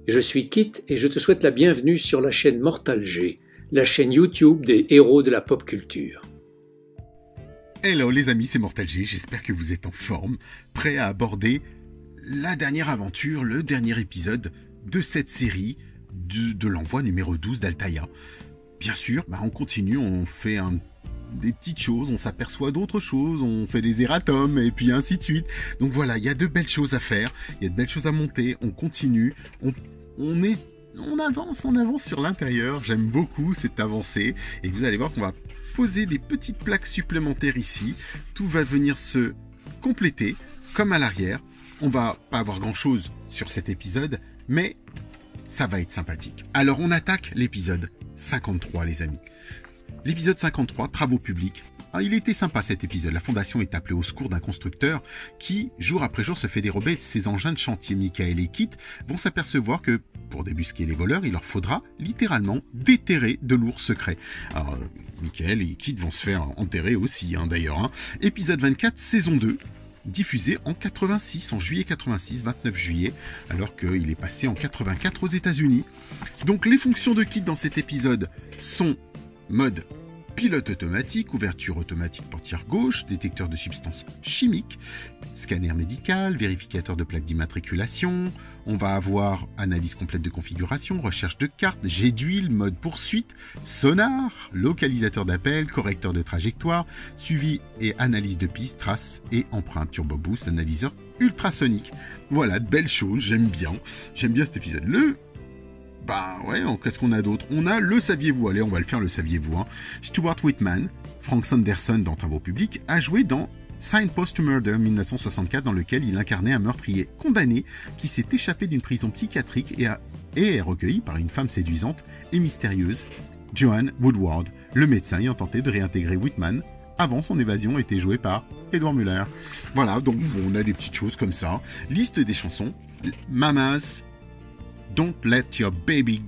Je suis Kit et je te souhaite la bienvenue sur la chaîne Mortal G, la chaîne YouTube des héros de la pop culture. Hello les amis, c'est Mortal G, j'espère que vous êtes en forme, prêts à aborder la dernière aventure, le dernier épisode de cette série de l'envoi numéro 12 d'Altaïa. Bien sûr, on continue, on fait des petites choses, on s'aperçoit d'autres choses, on fait des erratums et puis ainsi de suite. Donc voilà, il y a de belles choses à faire, il y a de belles choses à monter, on continue, on avance sur l'intérieur. J'aime beaucoup cette avancée et vous allez voir qu'on va poser des petites plaques supplémentaires ici. Tout va venir se compléter comme à l'arrière. On va pas avoir grand chose sur cet épisode, mais ça va être sympathique. Alors on attaque l'épisode 53 les amis. L'épisode 53, travaux publics. Il était sympa cet épisode. La fondation est appelée au secours d'un constructeur qui, jour après jour, se fait dérober ses engins de chantier. Michael et Kit vont s'apercevoir que, pour débusquer les voleurs, il leur faudra littéralement déterrer de lourds secrets. Alors, Michael et Kit vont se faire enterrer aussi, d'ailleurs. Épisode 24, saison 2, diffusé en 86, en juillet 86, 29 juillet, alors qu'il est passé en 84 aux États-Unis. Donc, les fonctions de Kit dans cet épisode sont mode pilote automatique, ouverture automatique portière gauche, détecteur de substances chimiques, scanner médical, vérificateur de plaques d'immatriculation. On va avoir analyse complète de configuration, recherche de cartes, jet d'huile, mode poursuite, sonar, localisateur d'appel, correcteur de trajectoire, suivi et analyse de pistes, traces et empreintes, turbo boost, analyseur ultrasonique. Voilà, de belles choses, j'aime bien cet épisode. Qu'est-ce qu'on a d'autre? On a le saviez-vous, allez, on va le faire le saviez-vous. Stuart Whitman, Frank Sanderson dans Travaux publics, a joué dans Signpost to Murder 1964, dans lequel il incarnait un meurtrier condamné qui s'est échappé d'une prison psychiatrique et est recueilli par une femme séduisante et mystérieuse, Joanne Woodward. Le médecin ayant tenté de réintégrer Whitman avant son évasion était joué par Edward Muller. Voilà, donc on a des petites choses comme ça. Liste des chansons. Mamas, Don't let your baby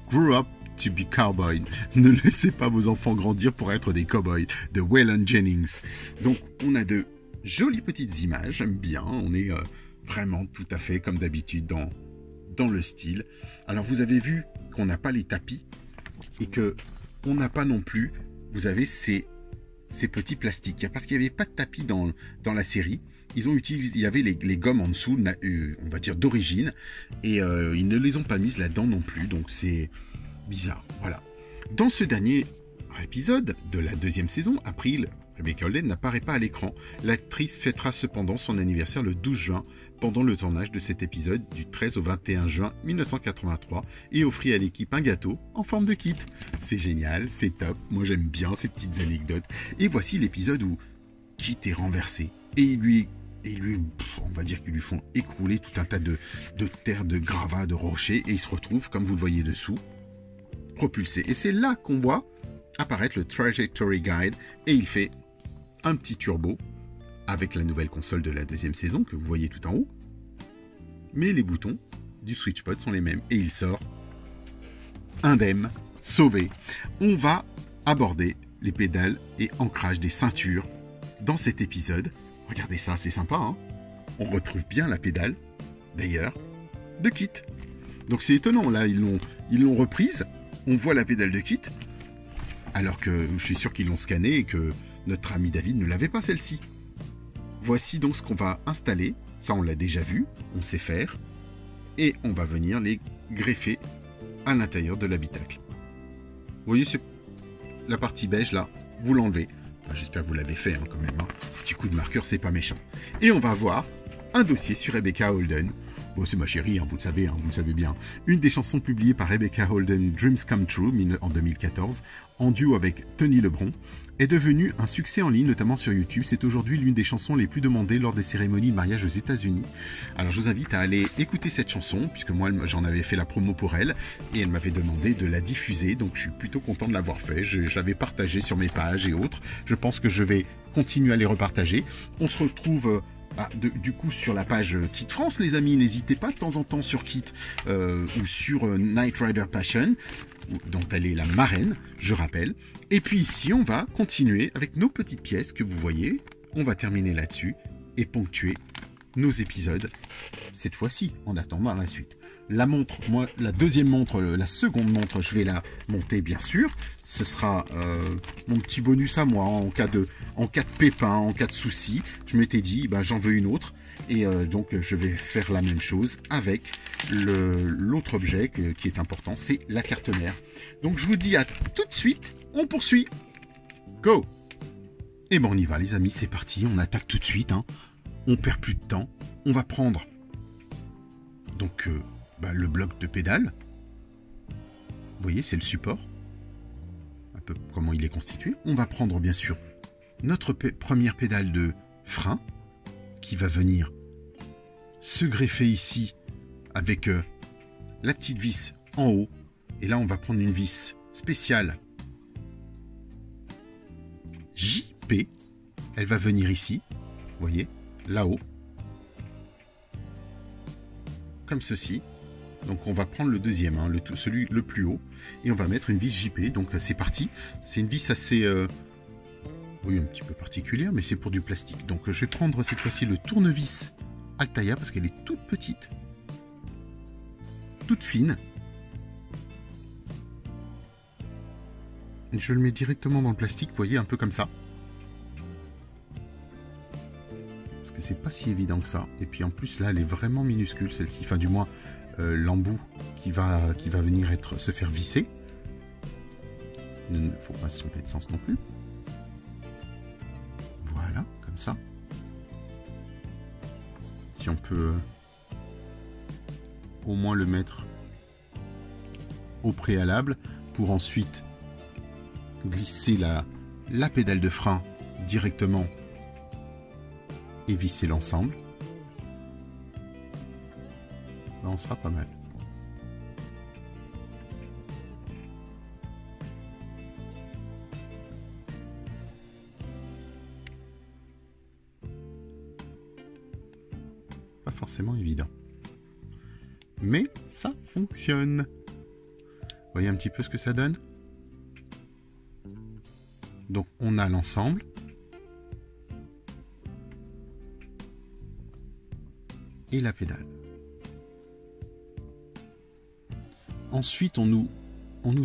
grow up to be cowboy. Ne laissez pas vos enfants grandir pour être des cowboys, de Waylon Jennings. Donc, on a de jolies petites images, j'aime bien. On est vraiment tout à fait comme d'habitude dans le style. Alors, vous avez vu qu'on n'a pas les tapis et que on n'a pas non plus, vous avez ces petits plastiques. Parce qu'il n'y avait pas de tapis dans la série. Ils ont utilisé, il y avait les gommes en dessous, on va dire d'origine, et ils ne les ont pas mises là-dedans non plus, donc c'est bizarre. Voilà. Dans ce dernier épisode de la deuxième saison, April, Rebecca Holden n'apparaît pas à l'écran. L'actrice fêtera cependant son anniversaire le 12 juin, pendant le tournage de cet épisode du 13 au 21 juin 1983, et offrit à l'équipe un gâteau en forme de kit. C'est génial, c'est top, moi j'aime bien ces petites anecdotes. Et voici l'épisode où Kit est renversé, et on va dire qu'ils lui font écrouler tout un tas de terre, de gravats, de rochers, et il se retrouve, comme vous le voyez dessous, propulsé. Et c'est là qu'on voit apparaître le Trajectory Guide, et il fait un petit turbo avec la nouvelle console de la deuxième saison que vous voyez tout en haut. Mais les boutons du SwitchPod sont les mêmes, et il sort indemne, sauvé. On va aborder les pédales et ancrage des ceintures dans cet épisode. Regardez ça, c'est sympa, On retrouve bien la pédale, d'ailleurs, de Kit. Donc c'est étonnant, là, ils l'ont reprise. On voit la pédale de Kit, alors que je suis sûr qu'ils l'ont scannée et que notre ami David ne l'avait pas, celle-ci. Voici donc ce qu'on va installer. Ça, on l'a déjà vu, on sait faire. Et on va venir les greffer à l'intérieur de l'habitacle. Vous voyez, c'est la partie beige, là, vous l'enlevez. J'espère que vous l'avez fait quand même. Petit coup de marqueur, c'est pas méchant. Et on va voir un dossier sur Rebecca Holden. Bon, c'est ma chérie, vous le savez, vous le savez bien. Une des chansons publiées par Rebecca Holden, Dreams Come True, en 2014, en duo avec Tony Lebron, est devenue un succès en ligne, notamment sur YouTube. C'est aujourd'hui l'une des chansons les plus demandées lors des cérémonies de mariage aux États-Unis. Alors je vous invite à aller écouter cette chanson, puisque moi j'en avais fait la promo pour elle, et elle m'avait demandé de la diffuser, donc je suis plutôt content de l'avoir fait. Je l'avais partagé sur mes pages et autres. Je pense que je vais continuer à les repartager. On se retrouve du coup sur la page Kit France, les amis. N'hésitez pas de temps en temps sur Kit ou sur Knight Rider Passion, dont elle est la marraine, je rappelle. Et puis ici, on va continuer avec nos petites pièces que vous voyez. On va terminer là-dessus et ponctuer nos épisodes, cette fois-ci, en attendant la suite. La montre, moi, la deuxième montre, la seconde montre, je vais la monter, bien sûr. Ce sera mon petit bonus à moi, en cas de pépin, en cas de souci. Je m'étais dit, bah, j'en veux une autre. Et donc, je vais faire la même chose avec l'autre objet qui est important, c'est la carte mère. Donc, je vous dis à tout de suite, on poursuit. Go! Et bon, on y va, les amis, c'est parti, on attaque tout de suite, hein. On perd plus de temps, on va prendre donc le bloc de pédale. Vous voyez, c'est le support, un peu comment il est constitué. On va prendre bien sûr notre première pédale de frein qui va venir se greffer ici avec la petite vis en haut. Et là, on va prendre une vis spéciale JP. Elle va venir ici, vous voyez, là-haut, comme ceci. Donc on va prendre le deuxième, hein, celui le plus haut, et on va mettre une vis JP. Donc c'est parti. C'est une vis assez, oui, un petit peu particulière, mais c'est pour du plastique. Donc je vais prendre cette fois-ci le tournevis Altaïa parce qu'elle est toute petite, toute fine. Je le mets directement dans le plastique, vous voyez, un peu comme ça. Parce que c'est pas si évident que ça. Et puis en plus, là, elle est vraiment minuscule, celle-ci. Enfin, du moins, l'embout qui va venir se faire visser. Il ne faut pas se tromper de sens non plus. Voilà, comme ça. Si on peut au moins le mettre au préalable pour ensuite glisser la pédale de frein directement et visser l'ensemble. Là, on sera pas mal. Pas forcément évident. Mais ça fonctionne. Vous voyez un petit peu ce que ça donne? Donc on a l'ensemble. Et la pédale. Ensuite, on nous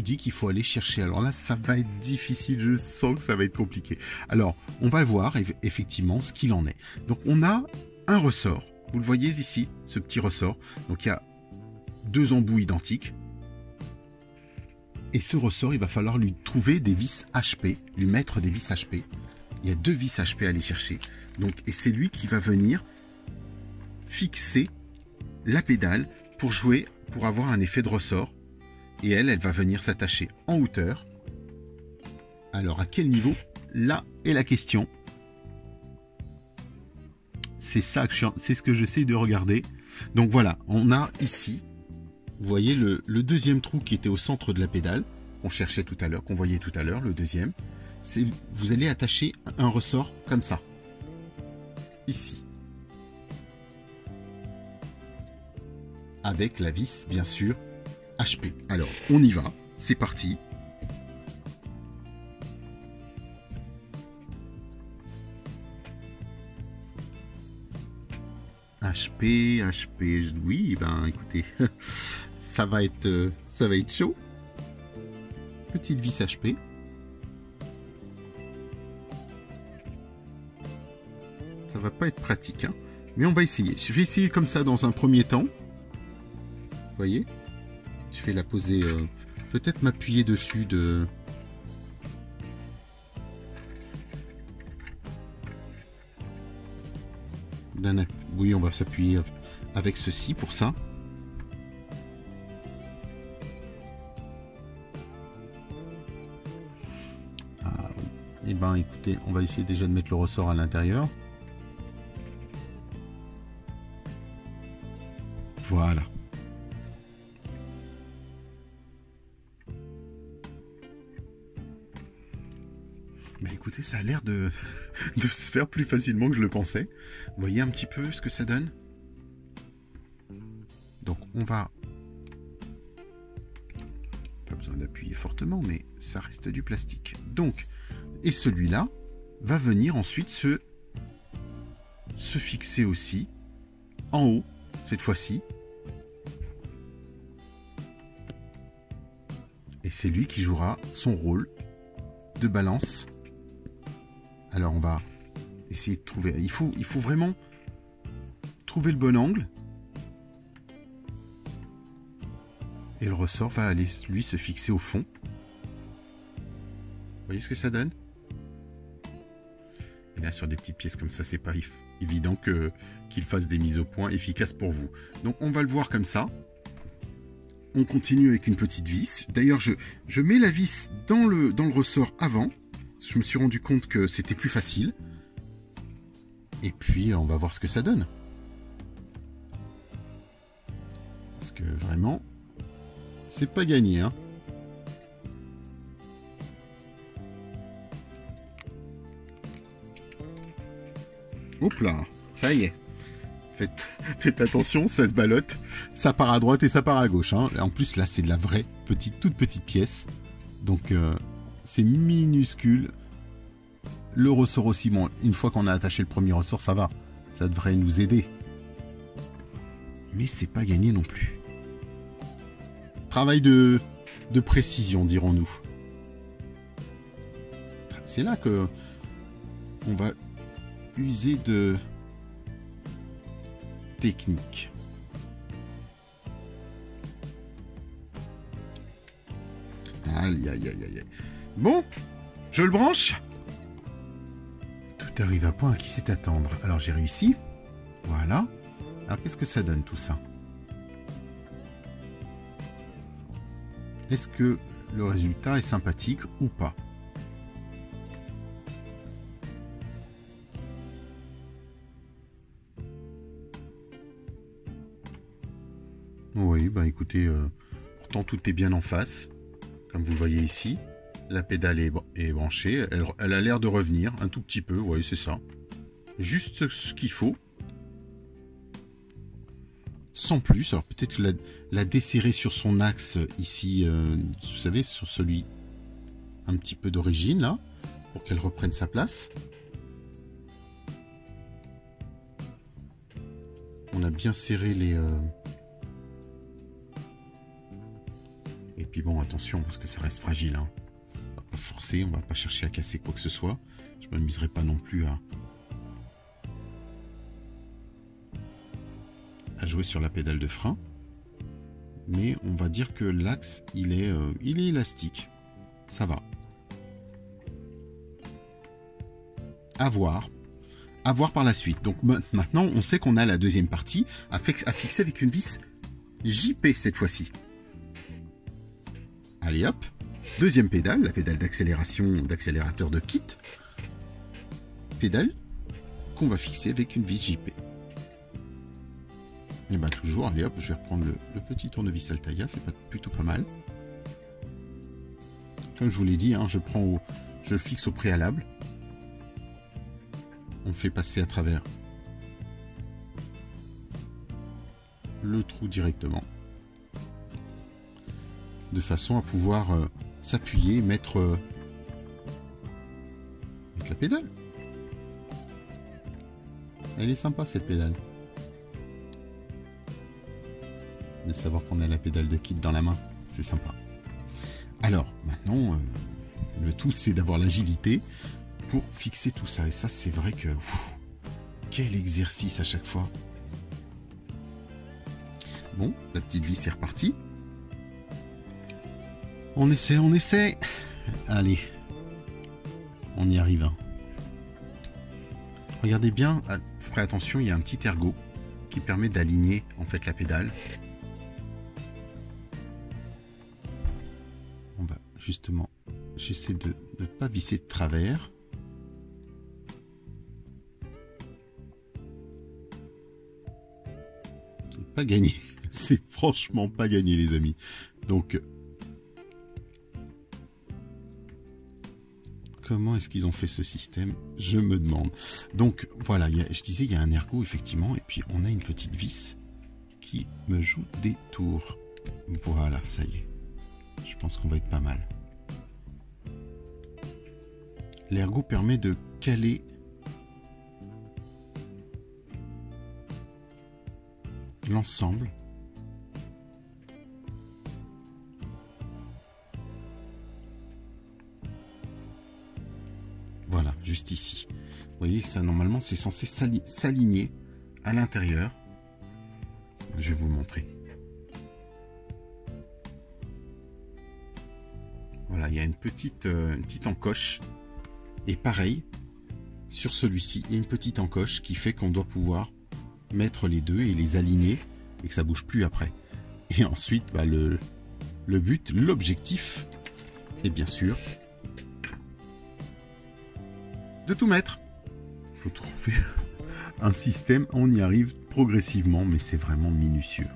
dit qu'il faut aller chercher. Alors là, ça va être difficile. Je sens que ça va être compliqué. Alors, on va voir effectivement ce qu'il en est. Donc, on a un ressort. Vous le voyez ici, ce petit ressort. Donc, il y a deux embouts identiques. Et ce ressort, il va falloir lui trouver des vis HP, lui mettre des vis HP. Il y a deux vis HP à aller chercher. Donc, et c'est lui qui va venir fixer la pédale pour avoir un effet de ressort. Et elle va venir s'attacher en hauteur. Alors, à quel niveau? Là est la question. C'est ça, c'est ce que j'essaie de regarder. Donc voilà, on a ici, vous voyez le deuxième trou qui était au centre de la pédale, qu'on cherchait tout à l'heure, qu'on voyait tout à l'heure, le deuxième. Vous allez attacher un ressort comme ça, ici. Avec la vis, bien sûr, HP. Alors, on y va, c'est parti. HP, oui, ben écoutez, ça va être chaud. Petite vis HP. Ça va pas être pratique, hein, mais on va essayer. Je vais essayer comme ça dans un premier temps. Vous voyez, je vais la poser, peut-être m'appuyer dessus de... Oui, on va s'appuyer avec ceci pour ça. Ah oui. Eh ben, écoutez, on va essayer déjà de mettre le ressort à l'intérieur. Voilà. Mais écoutez, ça a l'air de se faire plus facilement que je le pensais. Vous voyez un petit peu ce que ça donne? Donc on va... Pas besoin d'appuyer fortement, mais ça reste du plastique. Donc, et celui-là va venir ensuite se fixer aussi en haut, cette fois-ci. Et c'est lui qui jouera son rôle de balance. Alors on va essayer de trouver... Il faut vraiment trouver le bon angle. Et le ressort va aller, lui, se fixer au fond. Vous voyez ce que ça donne? Et là, sur des petites pièces comme ça, c'est pas évident qu'il fasse des mises au point efficaces pour vous. Donc on va le voir comme ça. On continue avec une petite vis. D'ailleurs, je mets la vis dans le ressort avant. Je me suis rendu compte que c'était plus facile. Et puis, on va voir ce que ça donne. Parce que vraiment, c'est pas gagné, hein. Hop là, ça y est. Faites attention, ça se ballotte. Ça part à droite et ça part à gauche. Hein. En plus, là, c'est de la vraie toute petite pièce. Donc, c'est minuscule. Le ressort aussi, bon, une fois qu'on a attaché le premier ressort, ça va. Ça devrait nous aider. Mais c'est pas gagné non plus. Travail de précision, dirons-nous. C'est là que on va user de technique. Aïe, aïe, aïe, aïe. Bon, je le branche. Tout arrive à point à qui sait attendre. Alors j'ai réussi. Voilà. Alors qu'est-ce que ça donne tout ça? Est-ce que le résultat est sympathique ou pas? Oui, bah écoutez, pourtant tout est bien en face, comme vous le voyez ici. La pédale est branchée, elle a l'air de revenir un tout petit peu, vous voyez, c'est ça. Juste ce qu'il faut. Sans plus, alors peut-être la desserrer sur son axe ici, vous savez, sur celui un petit peu d'origine, là, pour qu'elle reprenne sa place. On a bien serré les... Et puis bon, attention, parce que ça reste fragile. Hein. On va pas forcer, on va pas chercher à casser quoi que ce soit. Je m'amuserai pas non plus à jouer sur la pédale de frein. Mais on va dire que l'axe, il est élastique. Ça va. À voir. À voir par la suite. Donc maintenant, on sait qu'on a la deuxième partie à fixer avec une vis JP cette fois-ci. Allez hop, deuxième pédale, la pédale d'accélération, d'accélérateur de kit. Pédale qu'on va fixer avec une vis JP. Et bien toujours, allez hop, je vais reprendre le petit tournevis Altaïa, c'est plutôt pas mal. Comme je vous l'ai dit, hein, je le fixe au préalable. On fait passer à travers le trou directement. De façon à pouvoir s'appuyer, mettre la pédale. Elle est sympa cette pédale. De savoir qu'on a la pédale de kit dans la main, c'est sympa. Alors maintenant, le tout c'est d'avoir l'agilité pour fixer tout ça. Et ça c'est vrai que quel exercice à chaque fois. Bon, la petite vis est repartie. On essaie, on essaie. Allez. On y arrive. Regardez bien, ferez attention, il y a un petit ergot qui permet d'aligner en fait la pédale. On va justement, j'essaie de ne pas visser de travers. C'est pas gagné. C'est franchement pas gagné les amis. Donc comment est-ce qu'ils ont fait ce système? Je me demande. Donc voilà, je disais, il y a un ergot effectivement, et puis on a une petite vis qui me joue des tours. Voilà, ça y est. Je pense qu'on va être pas mal. L'ergot permet de caler l'ensemble. Voilà, juste ici. Vous voyez, ça normalement c'est censé s'aligner à l'intérieur. Je vais vous montrer. Voilà, il y a une petite encoche. Et pareil, sur celui-ci, il y a une petite encoche qui fait qu'on doit pouvoir mettre les deux et les aligner et que ça bouge plus après. Et ensuite, bah, le but, l'objectif, est bien sûr de tout mettre. Il faut trouver un système, on y arrive progressivement, mais c'est vraiment minutieux.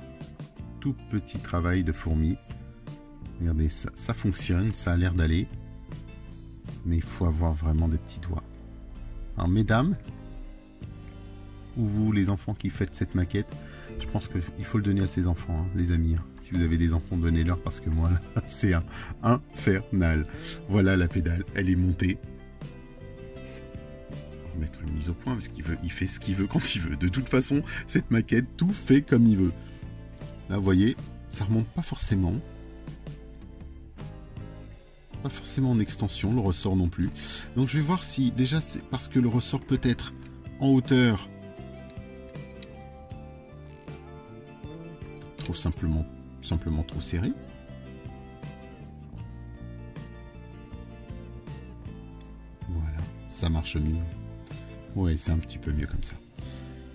Tout petit travail de fourmi. Regardez, ça fonctionne, ça a l'air d'aller. Mais il faut avoir vraiment des petits doigts. Alors, mesdames, ou vous, les enfants qui faites cette maquette, je pense qu'il faut le donner à ces enfants, hein, les amis. Hein. Si vous avez des enfants, donnez-leur parce que moi, là, c'est infernal. Voilà la pédale, elle est montée. On va mettre une mise au point parce il fait ce qu'il veut quand il veut. De toute façon, cette maquette, tout fait comme il veut. Là, vous voyez, ça remonte pas forcément. Pas forcément en extension, le ressort non plus. Donc je vais voir si, déjà, c'est parce que le ressort peut être en hauteur trop simplement trop serré. Voilà, ça marche mieux. Ouais, c'est un petit peu mieux comme ça.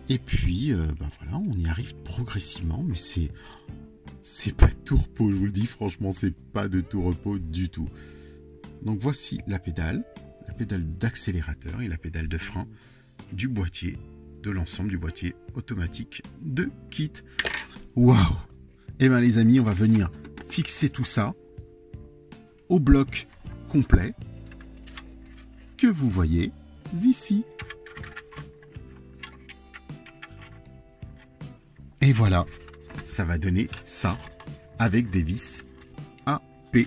Et puis, ben voilà, on y arrive progressivement, mais c'est pas de tout repos, je vous le dis, franchement, c'est pas de tout repos du tout. Donc voici la pédale d'accélérateur et la pédale de frein du boîtier, de l'ensemble du boîtier automatique de kit. Waouh! Et bien les amis, on va venir fixer tout ça au bloc complet que vous voyez ici. Et voilà, ça va donner ça avec des vis AP.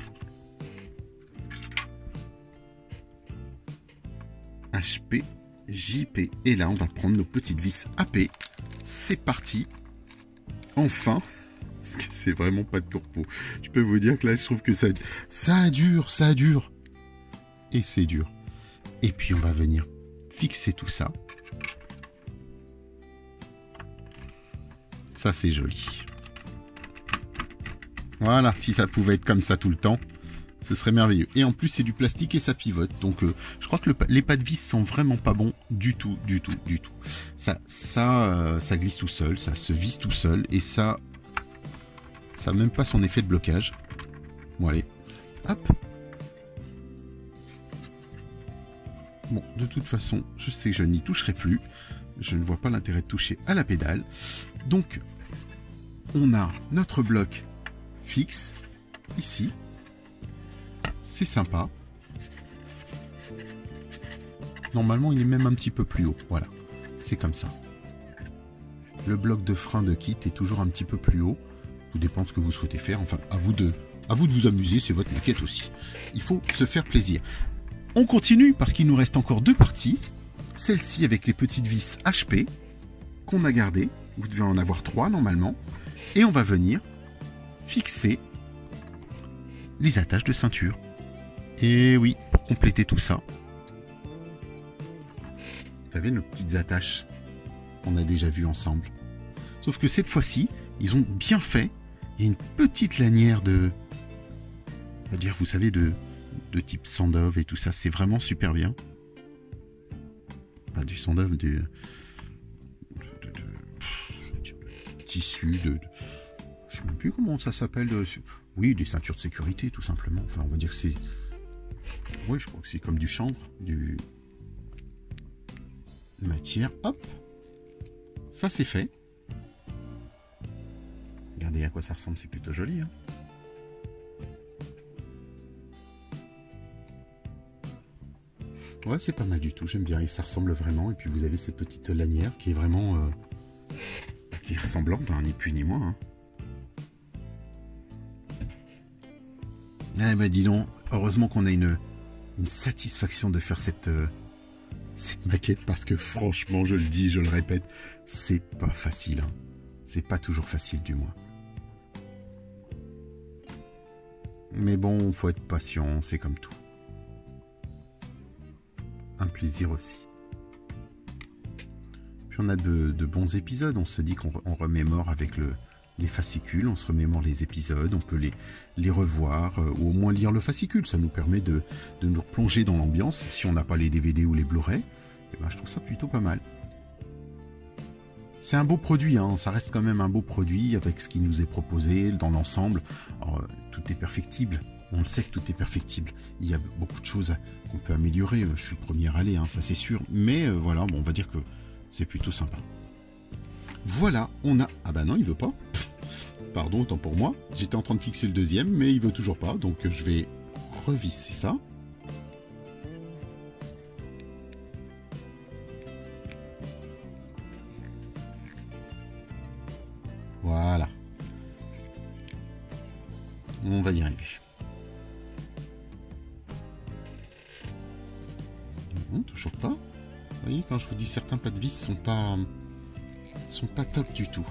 HP, JP. Et là, on va prendre nos petites vis AP. C'est parti. Enfin, parce que c'est vraiment pas de tourpeau. Je peux vous dire que là, je trouve que ça dure. Et c'est dur. Et puis, on va venir fixer tout ça. Ça, c'est joli. Voilà, si ça pouvait être comme ça tout le temps, ce serait merveilleux. Et en plus, c'est du plastique et ça pivote. Donc, je crois que les pas de vis sont vraiment pas bons du tout. Ça glisse tout seul, ça se visse tout seul. Et ça n'a même pas son effet de blocage. Bon, allez. Hop. Bon, de toute façon, je sais que je n'y toucherai plus. Je ne vois pas l'intérêt de toucher à la pédale. Donc, on a notre bloc fixe ici. C'est sympa. Normalement, il est même un petit peu plus haut. Voilà, c'est comme ça. Le bloc de frein de kit est toujours un petit peu plus haut. Tout dépend de ce que vous souhaitez faire. Enfin, à vous de vous amuser, c'est votre maquette aussi. Il faut se faire plaisir. On continue parce qu'il nous reste encore deux parties. Celle-ci avec les petites vis HP qu'on a gardées. Vous devez en avoir 3 normalement. Et on va venir fixer les attaches de ceinture. Et oui, pour compléter tout ça. Vous savez, nos petites attaches qu'on a déjà vues ensemble. Sauf que cette fois-ci, ils ont bien fait. Il y a une petite lanière de... On va dire, vous savez, de type Sandov et tout ça. C'est vraiment super bien. Pas du Sandov, du... tissu, je sais même plus comment ça s'appelle. Oui, des ceintures de sécurité, tout simplement. Enfin, on va dire que c'est... Oui, je crois que c'est comme du chanvre, du... matière. Hop. Ça, c'est fait. Regardez à quoi ça ressemble, c'est plutôt joli. Hein. Ouais, c'est pas mal du tout. J'aime bien. Et ça ressemble vraiment. Et puis, vous avez cette petite lanière qui est vraiment... qui est ressemblante, hein, ni plus ni moins. Hein. Eh ben, dis donc, heureusement qu'on a une satisfaction de faire cette maquette, parce que franchement, je le dis, je le répète, c'est pas facile. Hein. C'est pas toujours facile du moins. Mais bon, faut être patient, c'est comme tout. Un plaisir aussi. Puis on a de bons épisodes, on se dit qu'on remémore avec les fascicules, on se remémore les épisodes, on peut les revoir, ou au moins lire le fascicule, ça nous permet de nous replonger dans l'ambiance, si on n'a pas les DVD ou les Blu-ray, eh ben, je trouve ça plutôt pas mal. C'est un beau produit, hein, ça reste quand même un beau produit avec ce qui nous est proposé dans l'ensemble. Tout est perfectible, on le sait que tout est perfectible. Il y a beaucoup de choses qu'on peut améliorer, je suis le premier à aller, hein, ça c'est sûr. Mais voilà, bon, on va dire que c'est plutôt sympa. Voilà, on a... Ah bah non, il veut pas. Pardon, autant pour moi. J'étais en train de fixer le deuxième, mais il veut toujours pas. Donc je vais revisser ça. Voilà. On va y arriver. Non, toujours pas. Vous voyez, quand je vous dis certains pas de vis sont pas top du tout.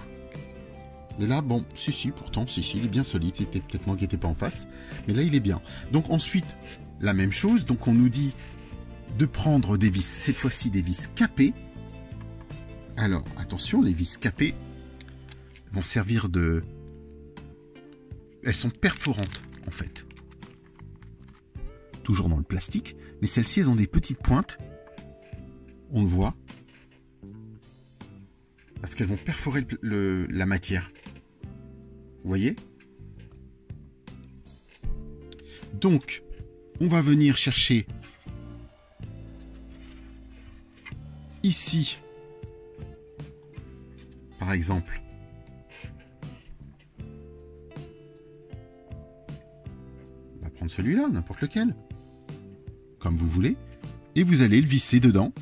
Mais là, bon, si, pourtant, si, il est bien solide. C'était peut-être moi qui n'étais pas en face. Mais là, il est bien. Donc ensuite, la même chose. Donc on nous dit de prendre des vis, cette fois-ci des vis capées. Alors, attention, les vis capées vont servir de... Elles sont perforantes, en fait. Toujours dans le plastique. Mais celles-ci, elles ont des petites pointes. On le voit. Parce qu'elles vont perforer la matière. Vous voyez? Donc, on va venir chercher ici, par exemple, on va prendre celui-là, n'importe lequel, comme vous voulez, et vous allez le visser dedans.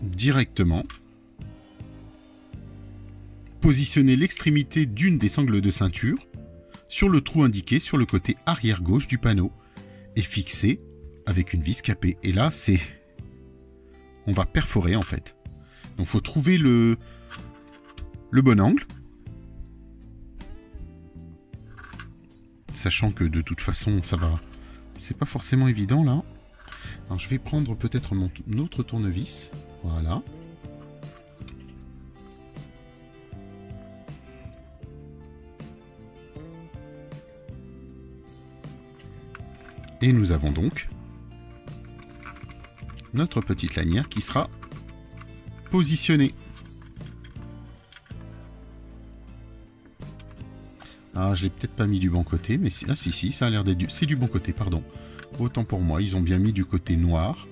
Directement. Positionnez l'extrémité d'une des sangles de ceinture sur le trou indiqué sur le côté arrière gauche du panneau et fixez avec une vis capée. Et là, c'est... On va perforer en fait. Donc, il faut trouver le bon angle. Sachant que de toute façon, ça va... C'est pas forcément évident là. Alors, je vais prendre peut-être mon autre tournevis. Voilà. Et nous avons donc notre petite lanière qui sera positionnée. Ah, je l'ai peut-être pas mis du bon côté, mais si, ça a l'air d'être c'est du bon côté, pardon. Autant pour moi, ils ont bien mis du côté noir.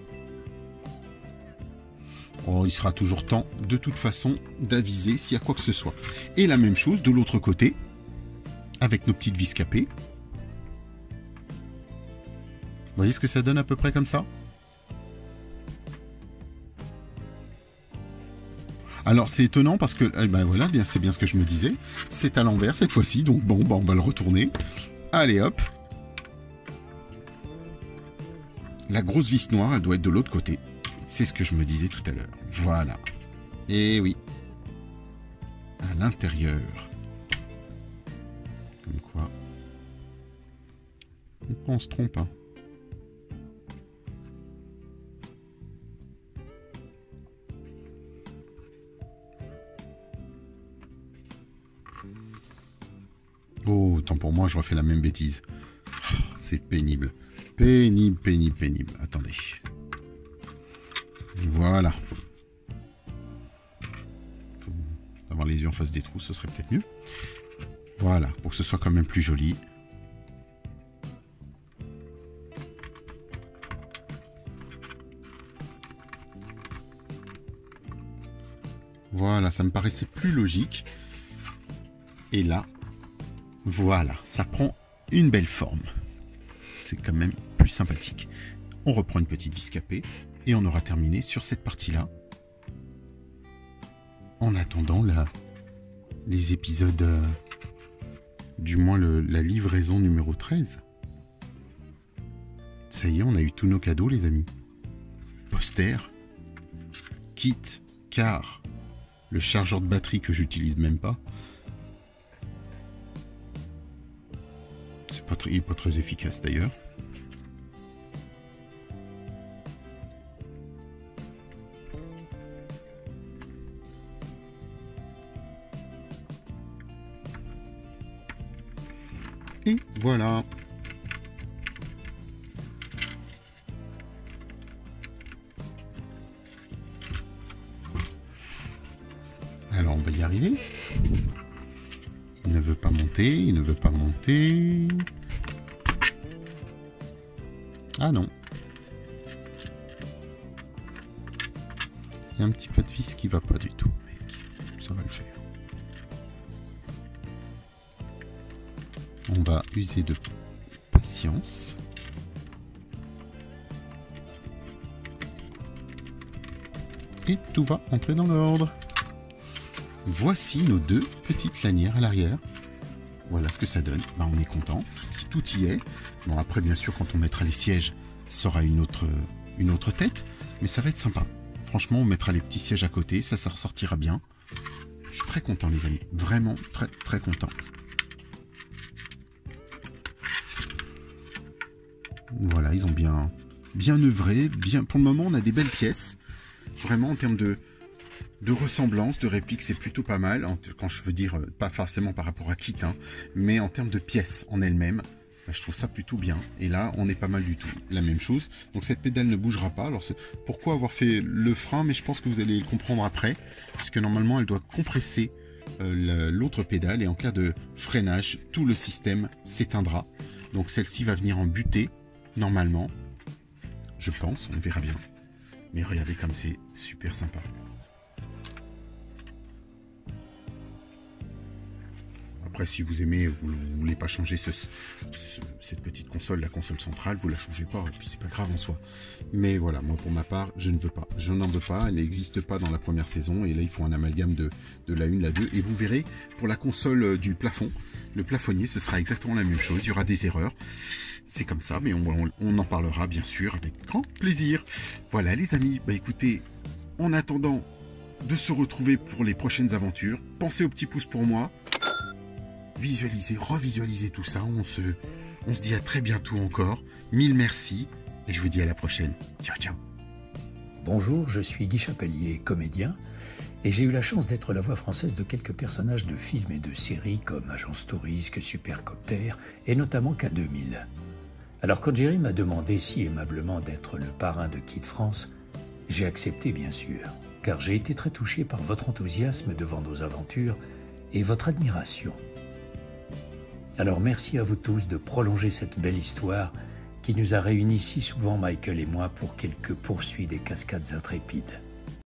Oh, il sera toujours temps, de toute façon, d'aviser s'il y a quoi que ce soit. Et la même chose de l'autre côté, avec nos petites vis capées. Vous voyez ce que ça donne à peu près comme ça? Alors c'est étonnant parce que, ben voilà, c'est bien ce que je me disais. C'est à l'envers cette fois-ci, donc bon, ben, on va le retourner. Allez hop. La grosse vis noire, elle doit être de l'autre côté. C'est ce que je me disais tout à l'heure. Voilà. Et oui. À l'intérieur. Comme quoi. On se trompe, hein. Oh, tant pour moi, je refais la même bêtise. Oh, c'est pénible. Pénible. Attendez. Voilà. Faut avoir les yeux en face des trous, ce serait peut-être mieux. Voilà, pour que ce soit quand même plus joli. Voilà, ça me paraissait plus logique. Et là, voilà, ça prend une belle forme. C'est quand même plus sympathique. On reprend une petite vis capée et on aura terminé sur cette partie-là. En attendant les épisodes, du moins la livraison numéro 13. Ça y est, on a eu tous nos cadeaux, les amis. Posters. kit, car le chargeur de batterie que j'utilise même pas, il n'est pas très efficace d'ailleurs. Et voilà. Alors on va y arriver. Il ne veut pas monter, il ne veut pas monter. Ah non. Il y a un petit peu de vis qui va pas du tout, mais ça va le faire. On va user de patience. Et tout va entrer dans l'ordre. Voici nos deux petites lanières à l'arrière. Voilà ce que ça donne. Ben, on est content, tout y est. Bon, après, bien sûr, quand on mettra les sièges, ça aura une autre tête, mais ça va être sympa. Franchement, on mettra les petits sièges à côté, ça ressortira bien. Je suis très content, les amis. Vraiment très, très content. Voilà, ils ont bien œuvré. Pour le moment, on a des belles pièces. Vraiment, en termes de ressemblance, de réplique, c'est plutôt pas mal. Quand je veux dire, pas forcément par rapport à kit, hein, mais en termes de pièces en elles-mêmes, je trouve ça plutôt bien. Et là, on n'est pas mal du tout. La même chose. Donc cette pédale ne bougera pas. Alors pourquoi avoir fait le frein? Mais je pense que vous allez le comprendre après. Puisque normalement, elle doit compresser l'autre pédale. Et en cas de freinage, tout le système s'éteindra. Donc celle-ci va venir en butée, normalement. Je pense, on verra bien. Mais regardez comme c'est super sympa. Après, si vous aimez, vous ne voulez pas changer cette petite console, la console centrale, vous la changez pas, et puis c'est pas grave en soi. Mais voilà, moi pour ma part, je ne veux pas. Je n'en veux pas, elle n'existe pas dans la première saison, et là ils font un amalgame de la 1, la 2, et vous verrez, pour la console du plafond, le plafonnier, ce sera exactement la même chose, il y aura des erreurs. C'est comme ça, mais on en parlera bien sûr avec grand plaisir. Voilà les amis, bah écoutez, en attendant de se retrouver pour les prochaines aventures, pensez au petit pouce pour moi. Visualisez, revisualisez tout ça. On se dit à très bientôt encore. Mille merci et je vous dis à la prochaine. Ciao, ciao. Bonjour, je suis Guy Chapelier, comédien, et j'ai eu la chance d'être la voix française de quelques personnages de films et de séries comme Agence Tourisque, Supercopter et notamment K2000. Alors quand Jerry m'a demandé si aimablement d'être le parrain de Kid France, j'ai accepté bien sûr, car j'ai été très touché par votre enthousiasme devant nos aventures et votre admiration. Alors merci à vous tous de prolonger cette belle histoire qui nous a réunis si souvent, Michael et moi, pour quelques poursuites des cascades intrépides.